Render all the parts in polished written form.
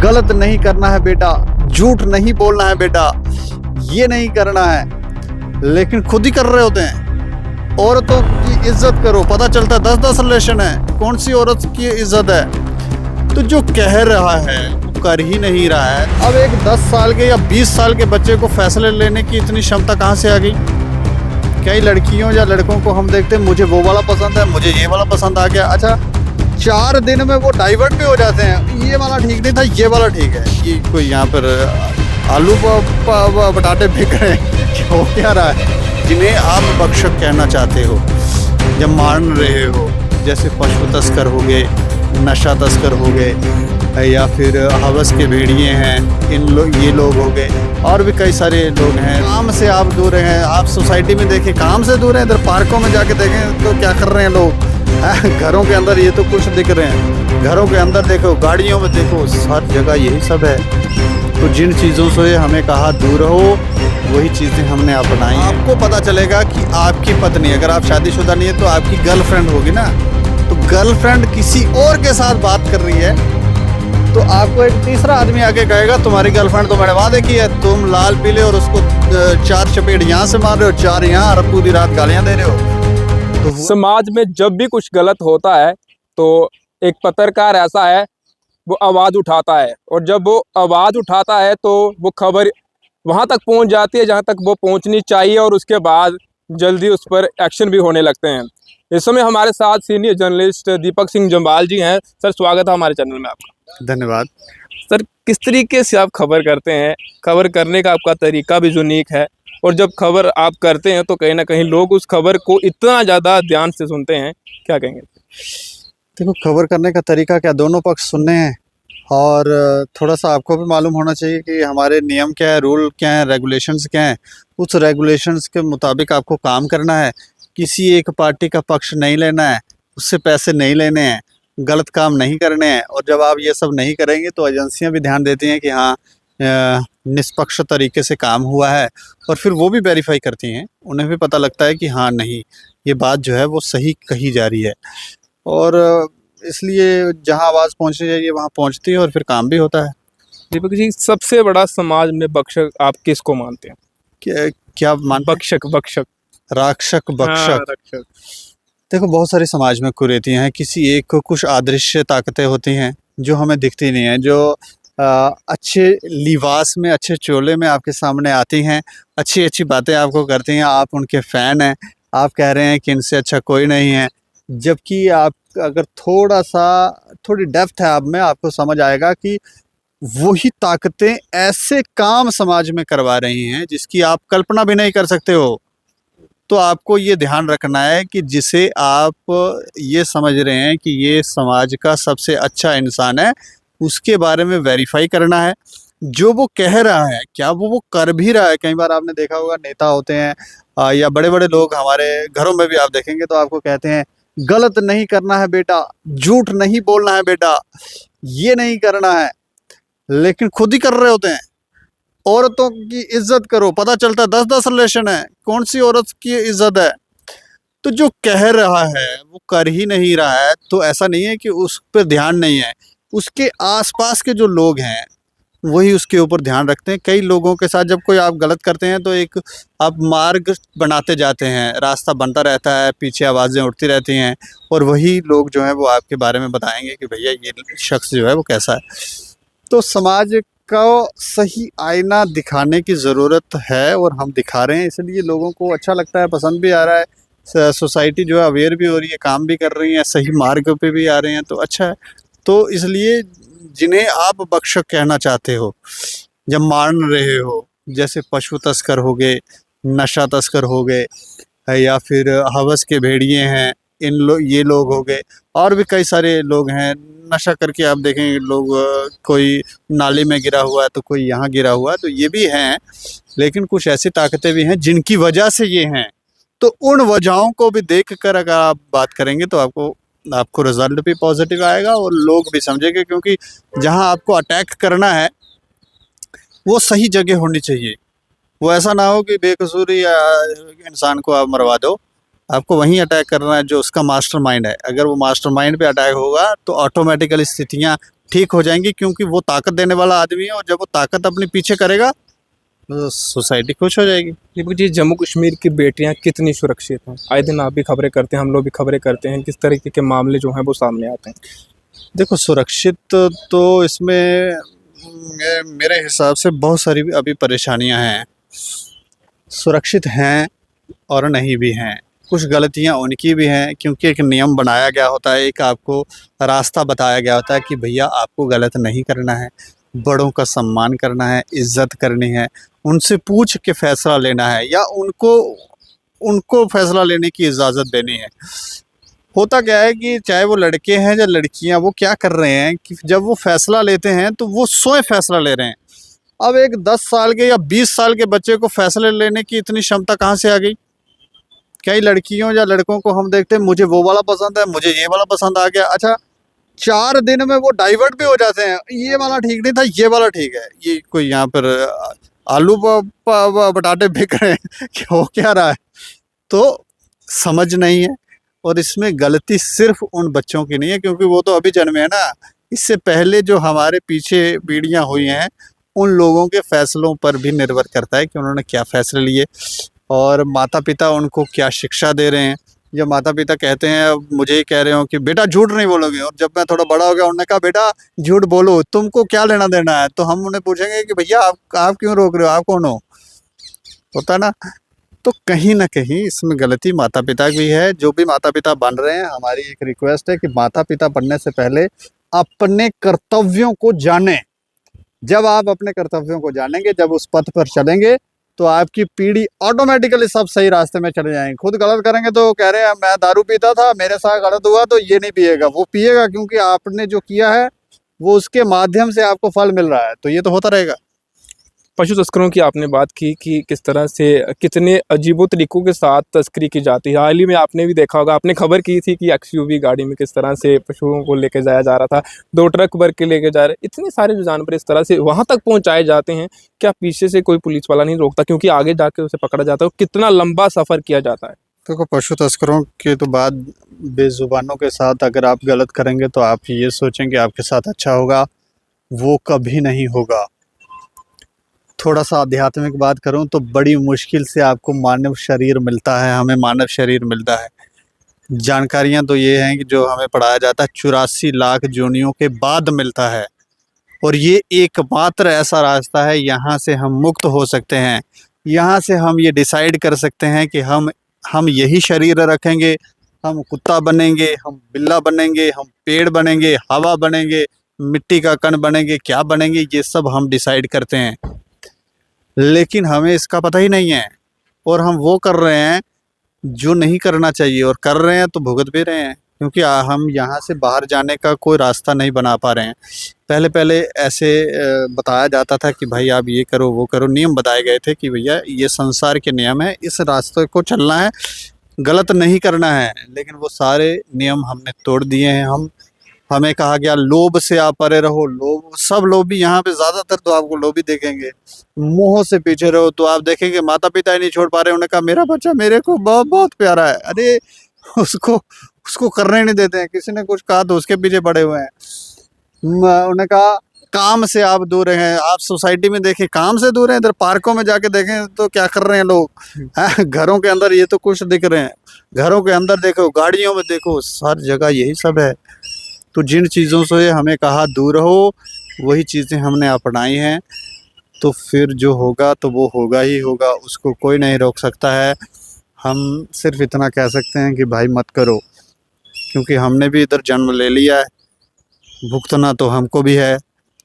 गलत नहीं करना है बेटा, झूठ नहीं बोलना है बेटा, ये नहीं करना है, लेकिन खुद ही कर रहे होते हैं। औरतों की इज्जत करो, पता चलता है 10-10 रिलेशन है, कौन सी औरत की इज्जत है। तो जो कह रहा है वो कर ही नहीं रहा है। अब एक 10 साल के या 20 साल के बच्चे को फैसले लेने की इतनी क्षमता कहाँ से आ गई। कई लड़कियों या लड़कों को हम देखते हैं, मुझे वो वाला पसंद है, मुझे ये वाला पसंद आ गया। अच्छा, 4 दिन में वो डाइवर्ट भी हो जाते हैं, ये वाला ठीक नहीं था, ये वाला ठीक है। ये कोई यहाँ पर आलू बटाटे बिक रहे हैं, हो क्या रहा है। जिन्हें आप बख्शक कहना चाहते हो, जब मान रहे हो, जैसे पशु तस्कर हो गए, नशा तस्कर हो गए, या फिर हवस के भेड़िए हैं, ये लोग हो गए, और भी कई सारे लोग हैं। काम से आप दूर हैं, आप सोसाइटी में देखें काम से दूर हैं, इधर पार्कों में जाके देखें तो क्या कर रहे हैं लोग। घरों के अंदर ये तो कुछ दिख रहे हैं, घरों के अंदर देखो, गाड़ियों में देखो, हर जगह यही सब है। तो जिन चीज़ों से हमें कहा दूर हो, वही चीज़ें हमने अपनाई। आपको पता चलेगा कि आपकी पत्नी, अगर आप शादीशुदा नहीं है तो आपकी गर्लफ्रेंड होगी ना, तो गर्लफ्रेंड किसी और के साथ बात कर रही है, तो आपको एक तीसरा आदमी आके कहेगा तुम्हारी गर्लफ्रेंड तो मैंने वादे की है, तुम लाल पीले और उसको 4 चपेट यहाँ से मार रहे हो, 4 यहाँ, और पूरी रात गालियाँ दे रहे हो। तो समाज में जब भी कुछ गलत होता है तो एक पत्रकार ऐसा है, वो आवाज़ उठाता है, और जब वो आवाज़ उठाता है तो वो खबर वहाँ तक पहुँच जाती है जहाँ तक वो पहुँचनी चाहिए, और उसके बाद जल्दी उस पर एक्शन भी होने लगते हैं। इस समय हमारे साथ सीनियर जर्नलिस्ट दीपक सिंह जम्वाल जी हैं। सर, स्वागत है हमारे चैनल में आपका। धन्यवाद। सर, किस तरीके से आप खबर करते हैं? खबर करने का आपका तरीका भी यूनिक है, और जब खबर आप करते हैं तो कहीं ना कहीं लोग उस खबर को इतना ज़्यादा ध्यान से सुनते हैं, क्या कहेंगे? देखो, खबर करने का तरीका क्या, दोनों पक्ष सुनने हैं, और थोड़ा सा आपको भी मालूम होना चाहिए कि हमारे नियम क्या है, रूल क्या है, रेगुलेशंस क्या हैं। उस रेगुलेशंस के मुताबिक आपको काम करना है। किसी एक पार्टी का पक्ष नहीं लेना है, उससे पैसे नहीं लेने हैं, गलत काम नहीं करने हैं। और जब आप ये सब नहीं करेंगे तो एजेंसियां भी ध्यान देती हैं कि हाँ निष्पक्ष तरीके से काम हुआ है, और फिर वो भी वेरीफाई करती हैं। उन्हें भी पता लगता है कि हाँ नहीं, ये बात जो है वो सही कही जा रही है, और इसलिए जहाँ आवाज़ पहुँचनी चाहिए वहाँ पहुँचती है, और फिर काम भी होता है। दीपक जी, सबसे बड़ा समाज में बख्शक आप किसको मानते हैं? क्या मानते हैं? बख्शक, बख्शक, राक्षक, बख्शक। रक्षक। देखो, बहुत सारे समाज में कुरीतियाँ हैं। किसी एक को कुछ अदृश्य ताकतें होती हैं जो हमें दिखती नहीं है, जो अच्छे लिबास में, अच्छे चोले में आपके सामने आती हैं, अच्छी अच्छी बातें आपको करती हैं, आप उनके फ़ैन हैं, आप कह रहे हैं कि इनसे अच्छा कोई नहीं है। जबकि आप अगर थोड़ी डेप्थ है आप में, आपको समझ आएगा कि वही ताकतें ऐसे काम समाज में करवा रही हैं जिसकी आप कल्पना भी नहीं कर सकते हो। तो आपको ये ध्यान रखना है कि जिसे आप ये समझ रहे हैं कि ये समाज का सबसे अच्छा इंसान है, उसके बारे में वेरीफाई करना है। जो वो कह रहा है, क्या वो कर भी रहा है। कई बार आपने देखा होगा, नेता होते हैं या बड़े-बड़े लोग हमारे घरों में भी आप देखेंगे तो आपको कहते हैं गलत नहीं करना है बेटा, झूठ नहीं बोलना है बेटा, ये नहीं करना है, लेकिन खुद ही कर रहे होते हैं। औरतों की इज्जत करो, पता चलता है 10-10 रिलेशन है, कौन सी औरत की इज्जत है। तो जो कह रहा है वो कर ही नहीं रहा है, तो ऐसा नहीं है कि उस पर ध्यान नहीं है, उसके आसपास के जो लोग हैं वही उसके ऊपर ध्यान रखते हैं। कई लोगों के साथ जब कोई आप गलत करते हैं तो एक आप मार्ग बनाते जाते हैं, रास्ता बनता रहता है, पीछे आवाज़ें उठती रहती हैं, और वही लोग जो हैं वो आपके बारे में बताएंगे कि भैया ये शख्स जो है वो कैसा है। तो समाज को सही आईना दिखाने की ज़रूरत है, और हम दिखा रहे हैं, इसलिए लोगों को अच्छा लगता है, पसंद भी आ रहा है। सोसाइटी जो है अवेयर भी हो रही है, काम भी कर रही है, सही मार्ग पे भी आ रहे हैं, तो अच्छा है। तो इसलिए जिन्हें आप बख्शक कहना चाहते हो, जब मान रहे हो, जैसे पशु तस्कर हो गए, नशा तस्कर हो गए, या फिर हवस के भेड़िए हैं, ये लोग हो गए, और भी कई सारे लोग हैं। नशा करके आप देखेंगे लोग, कोई नाली में गिरा हुआ है तो कोई यहाँ गिरा हुआ है, तो ये भी हैं। लेकिन कुछ ऐसी ताकतें भी हैं जिनकी वजह से ये हैं। तो उन वजहों को भी देख कर अगर आप बात करेंगे तो आपको रिजल्ट भी पॉजिटिव आएगा, और लोग भी समझेंगे, क्योंकि जहाँ आपको अटैक करना है वो सही जगह होनी चाहिए। वो ऐसा ना हो कि बेकसूर या इंसान को आप मरवा दो। आपको वहीं अटैक करना है जो उसका मास्टरमाइंड है। अगर वो मास्टरमाइंड पे अटैक होगा तो ऑटोमेटिकली स्थितियाँ ठीक हो जाएंगी, क्योंकि वो ताकत देने वाला आदमी है, और जब वो ताकत अपने पीछे करेगा तो सोसाइटी खुश हो जाएगी। दीपक जी, जम्मू कश्मीर की बेटियां कितनी सुरक्षित हैं? आए दिन आप भी खबरें करते हैं, हम लोग भी खबरें करते हैं, किस तरीके के मामले जो हैं वो सामने आते हैं। देखो, सुरक्षित तो इसमें मेरे हिसाब से बहुत सारी अभी परेशानियां हैं। सुरक्षित हैं और नहीं भी हैं। कुछ गलतियां उनकी भी हैं, क्योंकि एक नियम बनाया गया होता है, एक आपको रास्ता बताया गया होता है कि भैया आपको गलत नहीं करना है, बड़ों का सम्मान करना है, इज्जत करनी है, उनसे पूछ के फैसला लेना है, या उनको उनको फैसला लेने की इजाज़त देनी है। होता क्या है कि चाहे वो लड़के हैं या लड़कियां, वो क्या कर रहे हैं कि जब वो फैसला लेते हैं तो वो स्वयं फैसला ले रहे हैं। अब एक 10 साल के या 20 साल के बच्चे को फैसले लेने की इतनी क्षमता कहाँ से आ गई? कई लड़कियों या लड़कों को हम देखते हैं, मुझे वो वाला पसंद है, मुझे ये वाला पसंद आ गया। अच्छा, 4 दिन में वो डाइवर्ट भी हो जाते हैं, ये वाला ठीक नहीं था, ये वाला ठीक है। ये कोई यहाँ पर आलू बटाटे बिक रहे हैं कि हो क्या रहा है? तो समझ नहीं है। और इसमें गलती सिर्फ उन बच्चों की नहीं है, क्योंकि वो तो अभी जन्मे हैं ना। इससे पहले जो हमारे पीछे पीढ़ियां हुई हैं, उन लोगों के फैसलों पर भी निर्भर करता है कि उन्होंने क्या फैसले लिए, और माता पिता उनको क्या शिक्षा दे रहे हैं। जब माता पिता कहते हैं, मुझे ही कह रहे हो कि बेटा झूठ नहीं बोलोगे, और जब मैं थोड़ा बड़ा हो गया उन्होंने कहा बेटा झूठ बोलो, तुमको क्या लेना देना है, तो हम उन्हें पूछेंगे कि भैया आप क्यों रोक रहे हो, आप कौन हो? होता ना। तो कहीं ना कहीं इसमें गलती माता पिता की है। जो भी माता पिता बन रहे हैं, हमारी एक रिक्वेस्ट है कि माता पिता बनने से पहले अपने कर्तव्यों को जानें। जब आप अपने कर्तव्यों को जानेंगे, जब उस पथ पर चलेंगे, तो आपकी पीढ़ी ऑटोमेटिकली सब सही रास्ते में चले जाएंगे। खुद गलत करेंगे तो कह रहे हैं मैं दारू पीता था, मेरे साथ गलत हुआ तो ये नहीं पिएगा, वो पिएगा, क्योंकि आपने जो किया है वो उसके माध्यम से आपको फल मिल रहा है। तो ये तो होता रहेगा। पशु तस्करों की आपने बात की कि किस तरह से कितने अजीबो तरीकों के साथ तस्करी की जाती है। हाल ही में आपने भी देखा होगा, आपने खबर की थी कि एक्सयूवी गाड़ी में किस तरह से पशुओं को लेके जाया जा रहा था, 2 ट्रक भर के लेके जा रहे, इतने सारे जो जानवर इस तरह से वहां तक पहुंचाए जाते हैं। क्या पीछे से कोई पुलिस वाला नहीं रोकता, क्योंकि आगे जाके उसे पकड़ा जाता है? कितना लंबा सफर किया जाता है। देखो, पशु तस्करों के तो बात बेजुबानों के साथ अगर आप गलत करेंगे तो आप ये सोचेंगे आपके साथ अच्छा होगा, वो कभी नहीं होगा। थोड़ा सा आध्यात्मिक बात करूं तो बड़ी मुश्किल से आपको मानव शरीर मिलता है, हमें मानव शरीर मिलता है। जानकारियां तो ये हैं कि जो हमें पढ़ाया जाता है 84 लाख जोनियों के बाद मिलता है, और ये एकमात्र ऐसा रास्ता है, यहाँ से हम मुक्त हो सकते हैं। यहाँ से हम ये डिसाइड कर सकते हैं कि हम यही शरीर रखेंगे, हम कुत्ता बनेंगे, हम बिल्ला बनेंगे, हम पेड़ बनेंगे, हवा बनेंगे, मिट्टी का कण बनेंगे, क्या बनेंगे, ये सब हम डिसाइड करते हैं। लेकिन हमें इसका पता ही नहीं है, और हम वो कर रहे हैं जो नहीं करना चाहिए, और कर रहे हैं तो भुगत भी रहे हैं, क्योंकि हम यहाँ से बाहर जाने का कोई रास्ता नहीं बना पा रहे हैं। पहले पहले ऐसे बताया जाता था कि भाई आप ये करो वो करो, नियम बताए गए थे कि भैया ये संसार के नियम है, इस रास्ते को चलना है, गलत नहीं करना है। लेकिन वो सारे नियम हमने तोड़ दिए हैं। हमें कहा गया लोभ से आप परे रहो, लोभ, सब लोभी यहाँ पे ज़्यादातर तो आपको लोभी देखेंगे। मोह से पीछे रहो तो आप देखेंगे माता पिता ही नहीं छोड़ पा रहे, उन्होंने कहा मेरा बच्चा मेरे को बहुत बहुत प्यारा है, अरे उसको उसको करने नहीं देते हैं। किसी ने कुछ कहा तो उसके पीछे पड़े हुए हैं। उन्होंने कहा काम से आप दूर हैं, आप सोसाइटी में देखें काम से दूर हैं, इधर पार्कों में जाके देखें तो क्या कर रहे हैं लोग, हैं? घरों के अंदर ये तो कुछ दिख रहे हैं, घरों के अंदर देखो, गाड़ियों में देखो, हर जगह यही सब है। तो जिन चीज़ों से हमें कहा दूर रहो, वही चीज़ें हमने अपनाई हैं, तो फिर जो होगा तो वो होगा ही होगा, उसको कोई नहीं रोक सकता है। हम सिर्फ इतना कह सकते हैं कि भाई मत करो, क्योंकि हमने भी इधर जन्म ले लिया है, भुगतना तो हमको भी है,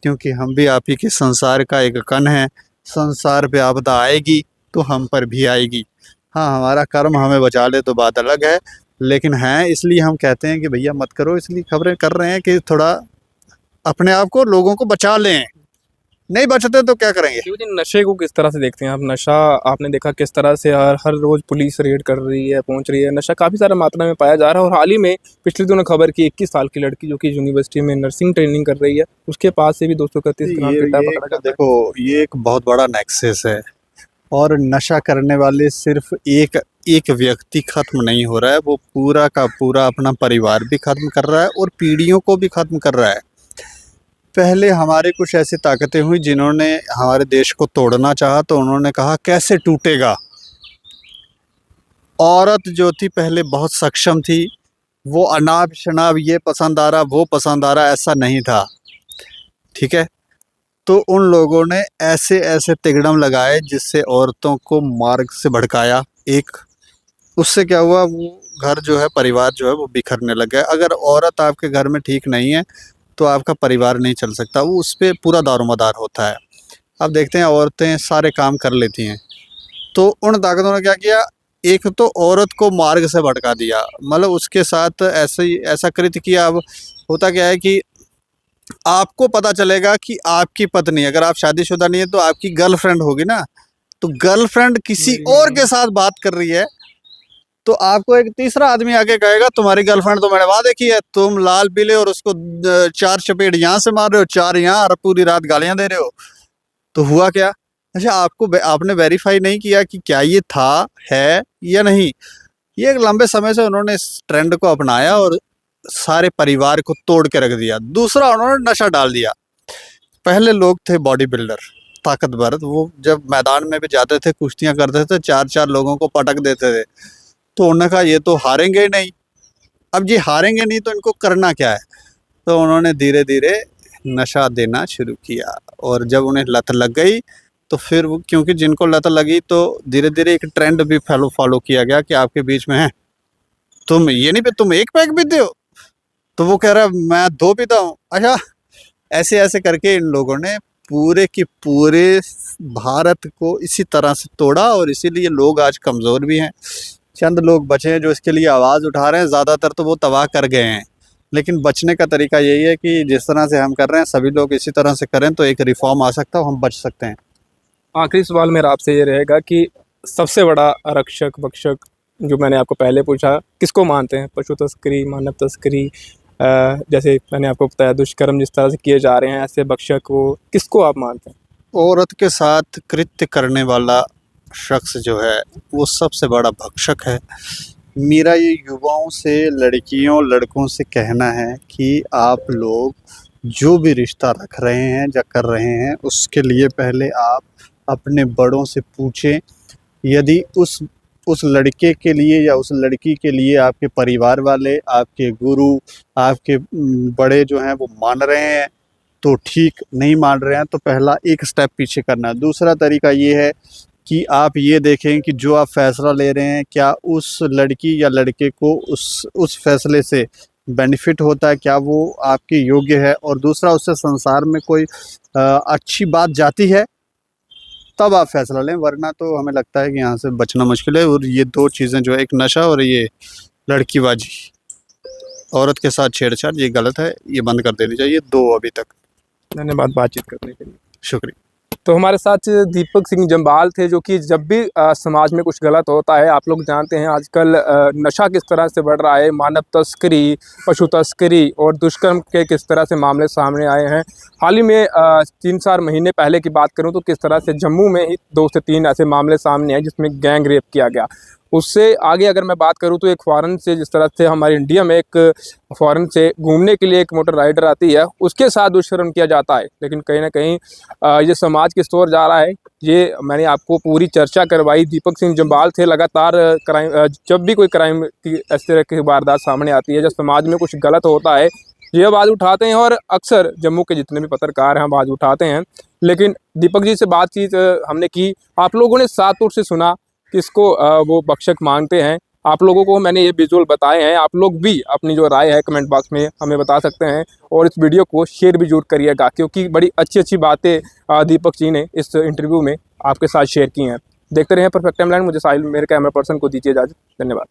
क्योंकि हम भी आप ही के संसार का एक कण है। संसार पे आपदा आएगी तो हम पर भी आएगी। हाँ, हमारा कर्म हमें बचा ले तो बात अलग है, लेकिन हैं इसलिए हम कहते हैं कि भैया मत करो, इसलिए खबरें कर रहे हैं कि थोड़ा अपने आप को, लोगों को बचा लें। नहीं बचते तो क्या करेंगे? क्योंकि नशे को किस तरह से देखते हैं आप? नशा आपने देखा किस तरह से हर हर रोज पुलिस रेड कर रही है, पहुंच रही है, नशा काफ़ी सारा मात्रा में पाया जा रहा है। और हाल ही में पिछले दिनों खबर की 21 साल की लड़की जो कि यूनिवर्सिटी में नर्सिंग ट्रेनिंग कर रही है, उसके पास से भी 231 ग्राम पेटा पकड़ा जाता है। देखो, ये एक बहुत बड़ा नेक्सस है, और नशा करने वाले सिर्फ एक व्यक्ति खत्म नहीं हो रहा है, वो पूरा का पूरा अपना परिवार भी खत्म कर रहा है और पीढ़ियों को भी खत्म कर रहा है। पहले हमारे कुछ ऐसी ताकतें हुई जिन्होंने हमारे देश को तोड़ना चाहा, तो उन्होंने कहा कैसे टूटेगा। औरत जो थी पहले बहुत सक्षम थी, वो अनाप शनाप ये पसंद आ रहा वो पसंद आ रहा ऐसा नहीं था, ठीक है। तो उन लोगों ने ऐसे ऐसे तिगड़म लगाए जिससे औरतों को मार्ग से भड़काया। एक उससे क्या हुआ, वो घर जो है, परिवार जो है वो बिखरने लग गया। अगर औरत आपके घर में ठीक नहीं है तो आपका परिवार नहीं चल सकता, वो उस पर पूरा दारोमदार होता है। अब देखते हैं औरतें सारे काम कर लेती हैं, तो उन ताकतों ने क्या किया, एक तो औरत को मार्ग से भटका दिया, मतलब उसके साथ ऐसे ही ऐसा कृत्य किया। अब होता क्या है कि आपको पता चलेगा कि आपकी पत्नी, अगर आप शादीशुदा नहीं है तो आपकी गर्लफ्रेंड होगी ना, तो गर्लफ्रेंड किसी और के साथ बात कर रही है, तो आपको एक तीसरा आदमी आके कहेगा तुम्हारी गर्लफ्रेंड तो मैंने वहां देखी है, तुम लाल पीले और उसको 4 चपेट यहाँ से मार रहे हो, 4 यहाँ, और पूरी रात गालियां दे रहे हो। तो हुआ क्या, अच्छा आपने वेरीफाई नहीं किया कि क्या ये था, है या नहीं। ये एक लंबे समय से उन्होंने इस ट्रेंड को अपनाया और सारे परिवार को तोड़ के रख दिया। दूसरा, उन्होंने नशा डाल दिया। पहले लोग थे बॉडी बिल्डर, ताकतवर, वो जब मैदान में भी जाते थे, कुश्तियां करते थे, 4-4 लोगों को पटक देते थे, तो उन्होंने कहा ये तो हारेंगे ही नहीं, अब ये हारेंगे नहीं तो इनको करना क्या है। तो उन्होंने धीरे धीरे नशा देना शुरू किया, और जब उन्हें लत लग गई तो फिर वो, क्योंकि जिनको लत लगी तो धीरे धीरे एक ट्रेंड भी फॉलो किया गया कि आपके बीच में है, तुम ये नहीं, पे तुम 1 पैक पीते हो, तो वो कह रहा है मैं 2 पीता हूँ। अच्छा, ऐसे ऐसे करके इन लोगों ने पूरे के पूरे भारत को इसी तरह से तोड़ा, और इसीलिए लोग आज कमज़ोर भी हैं। चंद लोग बचे हैं जो इसके लिए आवाज़ उठा रहे हैं, ज़्यादातर तो वो तबाह कर गए हैं। लेकिन बचने का तरीका यही है कि जिस तरह से हम कर रहे हैं सभी लोग इसी तरह से करें तो एक रिफॉर्म आ सकता है, हम बच सकते हैं। आखिरी सवाल मेरा आपसे ये रहेगा कि सबसे बड़ा आरक्षक भक्षक, जो मैंने आपको पहले पूछा, किसको मानते हैं? पशु तस्करी, मानव तस्करी, जैसे मैंने आपको बताया दुष्कर्म जिस तरह से किए जा रहे हैं, ऐसे भक्षक, वो किसको आप मानते हैं? औरत के साथ कृत्य करने वाला शख्स जो है वो सबसे बड़ा भक्षक है। मेरा ये युवाओं से, लड़कियों लड़कों से कहना है कि आप लोग जो भी रिश्ता रख रहे हैं या कर रहे हैं, उसके लिए पहले आप अपने बड़ों से पूछें। यदि उस लड़के के लिए या उस लड़की के लिए आपके परिवार वाले, आपके गुरु, आपके बड़े जो हैं वो मान रहे हैं तो ठीक, नहीं मान रहे हैं तो पहला एक स्टेप पीछे करना है। दूसरा तरीका ये है कि आप ये देखें कि जो आप फैसला ले रहे हैं क्या उस लड़की या लड़के को उस फैसले से बेनिफिट होता है, क्या वो आपके योग्य है, और दूसरा उससे संसार में कोई अच्छी बात जाती है, तब आप फैसला लें। वरना तो हमें लगता है कि यहाँ से बचना मुश्किल है। और ये 2 चीज़ें जो है, एक नशा और ये लड़कीबाजी, औरत के साथ छेड़छाड़, ये गलत है, ये बंद कर देनी चाहिए। 2 अभी तक। धन्यवाद बातचीत करने के लिए। शुक्रिया। तो हमारे साथ दीपक सिंह जम्वाल थे, जो कि जब भी समाज में कुछ गलत होता है, आप लोग जानते हैं आजकल नशा किस तरह से बढ़ रहा है, मानव तस्करी, पशु तस्करी और दुष्कर्म के किस तरह से मामले सामने आए हैं। हाल ही में 3-4 महीने पहले की बात करूं तो किस तरह से जम्मू में ही 2 से 3 ऐसे मामले सामने आए जिसमें गैंग रेप किया गया। उससे आगे अगर मैं बात करूं तो एक फ़ॉरेन से, जिस तरह से हमारे इंडिया में एक फ़ॉरेन से घूमने के लिए एक मोटर राइडर आती है, उसके साथ दुष्कर्म किया जाता है। लेकिन कहीं ना कहीं ये समाज किस ओर जा रहा है, ये मैंने आपको पूरी चर्चा करवाई। दीपक सिंह जम्वाल थे। लगातार क्राइम, जब भी कोई क्राइम की इस तरह की वारदात सामने आती है, जब समाज में कुछ गलत होता है, ये आवाज़ उठाते हैं, और अक्सर जम्मू के जितने भी पत्रकार हैं आवाज़ उठाते हैं। लेकिन दीपक जी से बातचीत हमने की, आप लोगों ने सात ओर से सुना किसको वो भक्षक मानते हैं। आप लोगों को मैंने ये विजुअल बताए हैं, आप लोग भी अपनी जो राय है कमेंट बॉक्स में हमें बता सकते हैं, और इस वीडियो को शेयर भी जरूर करिएगा, क्योंकि बड़ी अच्छी अच्छी बातें दीपक जी ने इस इंटरव्यू में आपके साथ शेयर की हैं। देखते रहें परफेक्ट टाइमलाइन। मुझे साहिल, मेरे कैमरा पर्सन को दीजिए इजाज़त। धन्यवाद।